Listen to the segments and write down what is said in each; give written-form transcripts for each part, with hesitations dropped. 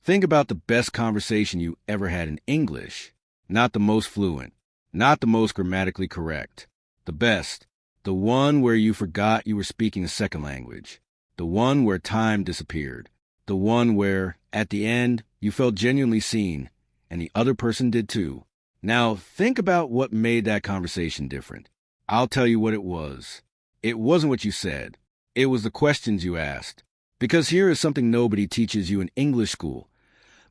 Think about the best conversation you ever had in English. Not the most fluent, not the most grammatically correct. The best. The one where you forgot you were speaking a second language. The one where time disappeared. The one where, at the end, you felt genuinely seen, and the other person did too. Now, think about what made that conversation different. I'll tell you what it was. It wasn't what you said. It was the questions you asked. Because here is something nobody teaches you in English school.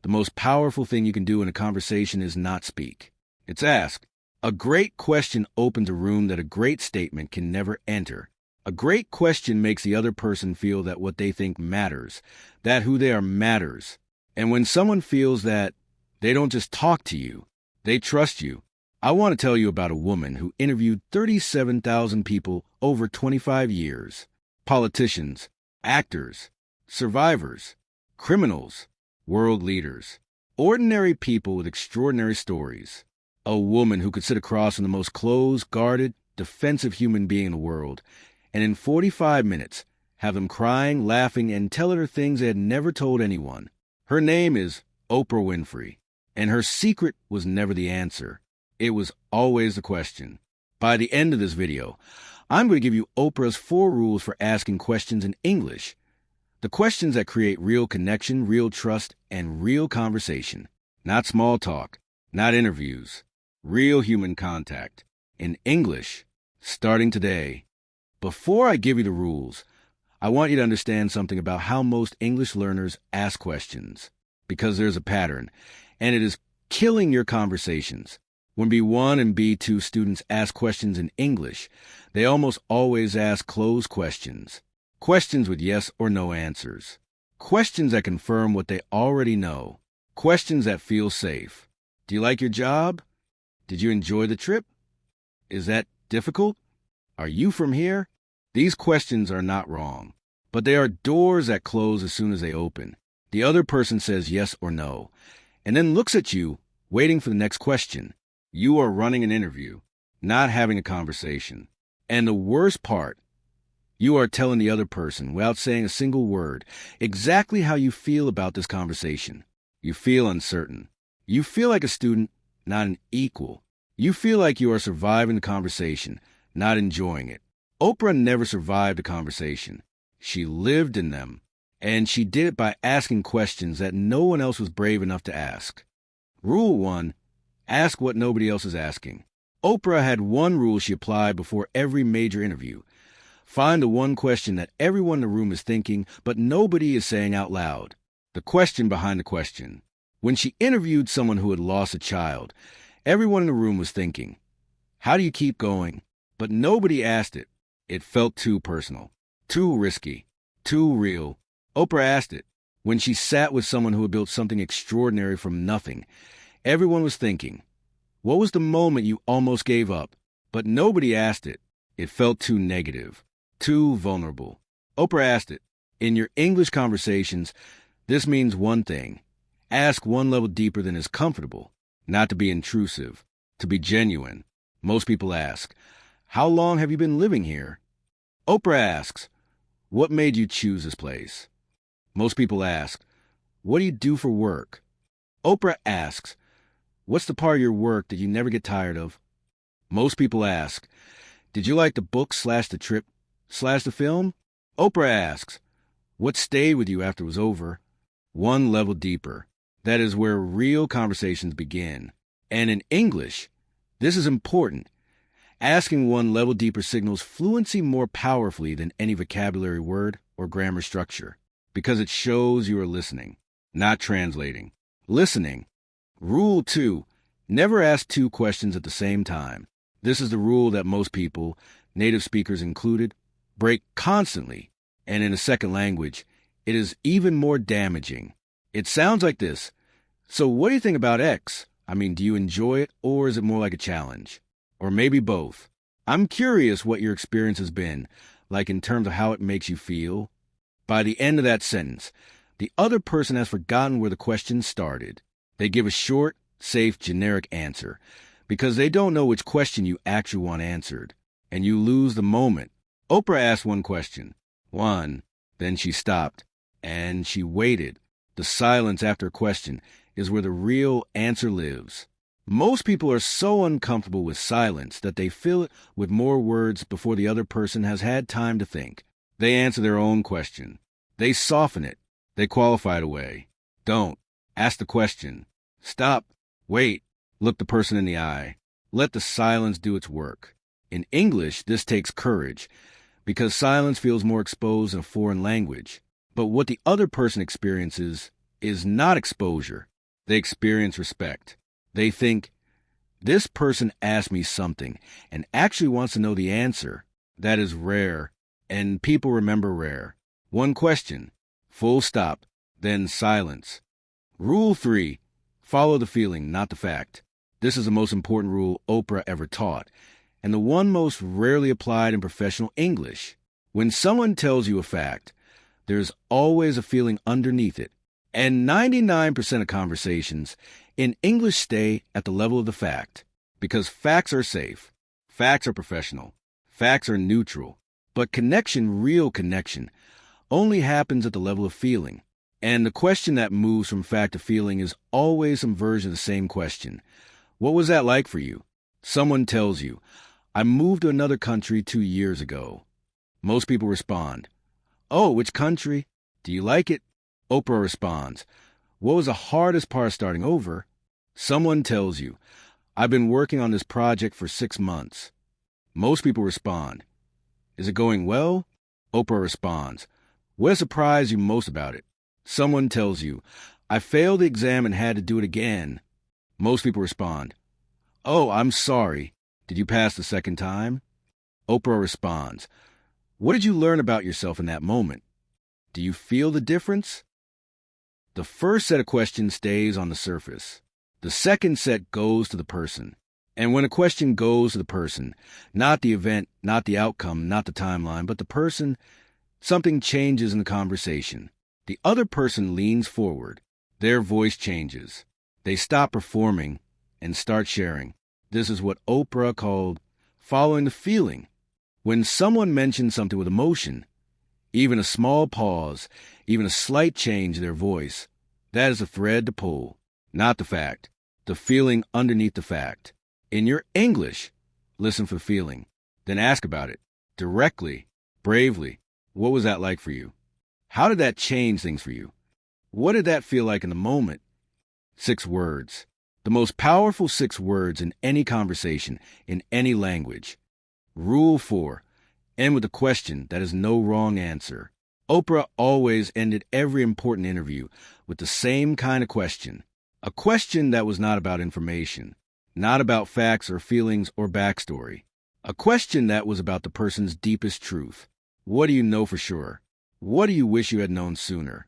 The most powerful thing you can do in a conversation is not speak. It's ask. A great question opens a room that a great statement can never enter. A great question makes the other person feel that what they think matters, that who they are matters. And when someone feels that, they don't just talk to you, they trust you. I want to tell you about a woman who interviewed 37,000 people over 25 years. Politicians, actors, survivors, criminals, world leaders, ordinary people with extraordinary stories. A woman who could sit across from the most closed, guarded, defensive human being in the world, and in 45 minutes have them crying, laughing, and telling her things they had never told anyone. Her name is Oprah Winfrey, and her secret was never the answer. It was always the question. By the end of this video, I'm going to give you Oprah's 4 rules for asking questions in English. The questions that create real connection, real trust, and real conversation. Not small talk, not interviews. Real human contact. In English, starting today. Before I give you the rules, I want you to understand something about how most English learners ask questions. Because there's a pattern, and it is killing your conversations. When B1 and B2 students ask questions in English, they almost always ask closed questions. Questions with yes or no answers. Questions that confirm what they already know. Questions that feel safe. Do you like your job? Did you enjoy the trip? Is that difficult? Are you from here? These questions are not wrong, but they are doors that close as soon as they open. The other person says yes or no, and then looks at you, waiting for the next question. You are running an interview, not having a conversation. And the worst part, you are telling the other person, without saying a single word, exactly how you feel about this conversation. You feel uncertain. You feel like a student, not an equal. You feel like you are surviving the conversation, not enjoying it. Oprah never survived a conversation. She lived in them, and she did it by asking questions that no one else was brave enough to ask. Rule 1, ask what nobody else is asking. Oprah had one rule she applied before every major interview. Find the one question that everyone in the room is thinking, but nobody is saying out loud. The question behind the question. When she interviewed someone who had lost a child, everyone in the room was thinking, how do you keep going? But nobody asked it. It felt too personal, too risky, too real. Oprah asked it. When she sat with someone who had built something extraordinary from nothing, everyone was thinking, what was the moment you almost gave up? But nobody asked it. It felt too negative, too vulnerable. Oprah asked it. In your English conversations, this means one thing. Ask one level deeper than is comfortable, not to be intrusive, to be genuine. Most people ask, how long have you been living here? Oprah asks, what made you choose this place? Most people ask, what do you do for work? Oprah asks, what's the part of your work that you never get tired of? Most people ask, did you like the book / the trip / the film? Oprah asks, what stayed with you after it was over? One level deeper. That is where real conversations begin. And in English, this is important. Asking one level deeper signals fluency more powerfully than any vocabulary word or grammar structure, because it shows you are listening, not translating. Listening. Rule 2, never ask 2 questions at the same time. This is the rule that most people, native speakers included, break constantly, and in a second language, it is even more damaging. It sounds like this. So what do you think about X? I mean, do you enjoy it, or is it more like a challenge? Or maybe both. I'm curious what your experience has been, like in terms of how it makes you feel. By the end of that sentence, the other person has forgotten where the question started. They give a short, safe, generic answer, because they don't know which question you actually want answered, and you lose the moment. Oprah asked one question. One. Then she stopped, and she waited. The silence after a question is where the real answer lives. Most people are so uncomfortable with silence that they fill it with more words before the other person has had time to think. They answer their own question. They soften it. They qualify it away. Don't. Ask the question. Stop. Wait. Look the person in the eye. Let the silence do its work. In English, this takes courage, because silence feels more exposed in a foreign language. But what the other person experiences is not exposure. They experience respect. They think, this person asked me something and actually wants to know the answer. That is rare, and people remember rare. One question, full stop, then silence. Rule 3, follow the feeling, not the fact. This is the most important rule Oprah ever taught, and the one most rarely applied in professional English. When someone tells you a fact, there's always a feeling underneath it. And 99% of conversations in English stay at the level of the fact, because facts are safe, facts are professional, facts are neutral. But connection, real connection, only happens at the level of feeling. And the question that moves from fact to feeling is always some version of the same question. What was that like for you? Someone tells you, I moved to another country 2 years ago. Most people respond, oh, which country? Do you like it? Oprah responds, what was the hardest part of starting over? Someone tells you, I've been working on this project for 6 months. Most people respond, is it going well? Oprah responds, what surprised you most about it? Someone tells you, I failed the exam and had to do it again. Most people respond, oh, I'm sorry. Did you pass the second time? Oprah responds, what did you learn about yourself in that moment? Do you feel the difference? The first set of questions stays on the surface. The second set goes to the person. And when a question goes to the person, not the event, not the outcome, not the timeline, but the person, something changes in the conversation. The other person leans forward. Their voice changes. They stop performing and start sharing. This is what Oprah called following the feeling. When someone mentions something with emotion, even a small pause, even a slight change in their voice, that is a thread to pull, not the fact, the feeling underneath the fact. In your English, listen for feeling, then ask about it, directly, bravely. What was that like for you? How did that change things for you? What did that feel like in the moment? 6 words. The most powerful 6 words in any conversation, in any language. Rule 4. End with a question that is no wrong answer. Oprah always ended every important interview with the same kind of question. A question that was not about information, not about facts or feelings or backstory. A question that was about the person's deepest truth. What do you know for sure? What do you wish you had known sooner?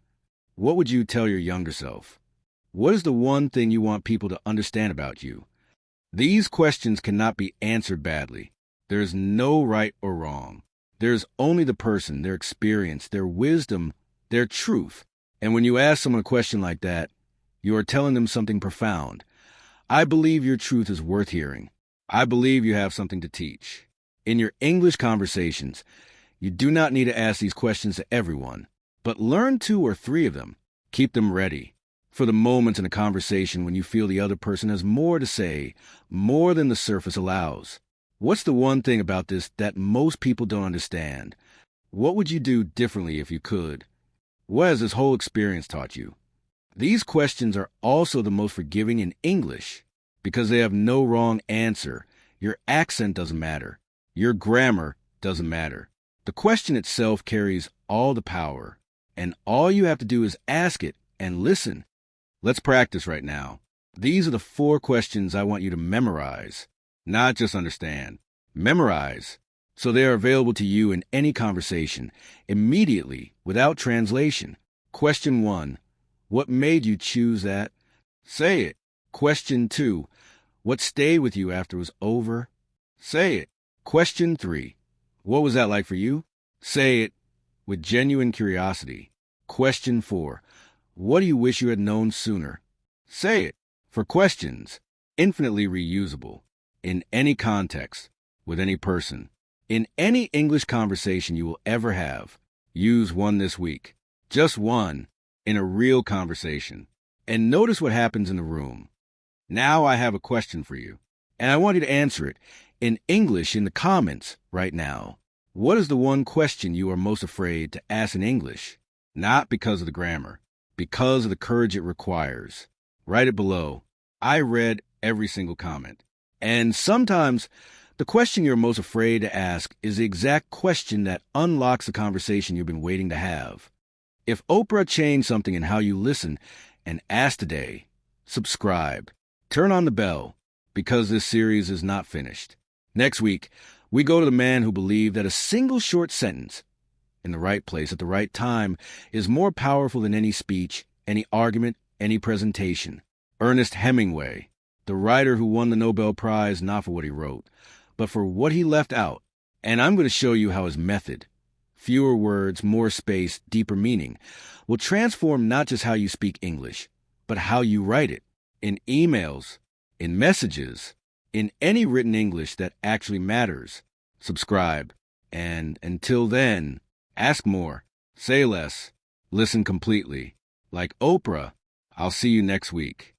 What would you tell your younger self? What is the one thing you want people to understand about you? These questions cannot be answered badly. There is no right or wrong. There is only the person, their experience, their wisdom, their truth. And when you ask someone a question like that, you are telling them something profound. I believe your truth is worth hearing. I believe you have something to teach. In your English conversations, you do not need to ask these questions to everyone, but learn 2 or 3 of them. Keep them ready for the moments in a conversation when you feel the other person has more to say, more than the surface allows. What's the one thing about this that most people don't understand? What would you do differently if you could? What has this whole experience taught you? These questions are also the most forgiving in English because they have no wrong answer. Your accent doesn't matter. Your grammar doesn't matter. The question itself carries all the power, and all you have to do is ask it and listen. Let's practice right now. These are the 4 questions I want you to memorize, not just understand. Memorize, so they are available to you in any conversation, immediately, without translation. Question 1. What made you choose that? Say it. Question 2. What stayed with you after it was over? Say it. Question 3. What was that like for you? Say it with genuine curiosity. Question 4. What do you wish you had known sooner? Say it. For questions, infinitely reusable, in any context, with any person. In any English conversation you will ever have, use one this week. Just one. in a real conversation. And notice what happens in the room. Now I have a question for you, and I want you to answer it in English in the comments right now. What is the one question you are most afraid to ask in English? Not because of the grammar, because of the courage it requires. Write it below. I read every single comment. And sometimes the question you're most afraid to ask is the exact question that unlocks the conversation you've been waiting to have. If Oprah changed something in how you listen and ask today, subscribe. Turn on the bell, because this series is not finished. Next week, we go to the man who believed that a single short sentence, in the right place at the right time, is more powerful than any speech, any argument, any presentation. Ernest Hemingway, the writer who won the Nobel Prize not for what he wrote, but for what he left out. And I'm going to show you how his method, fewer words, more space, deeper meaning, will transform not just how you speak English, but how you write it. In emails, in messages, in any written English that actually matters. Subscribe. And until then, ask more, say less, listen completely. Like Oprah, I'll see you next week.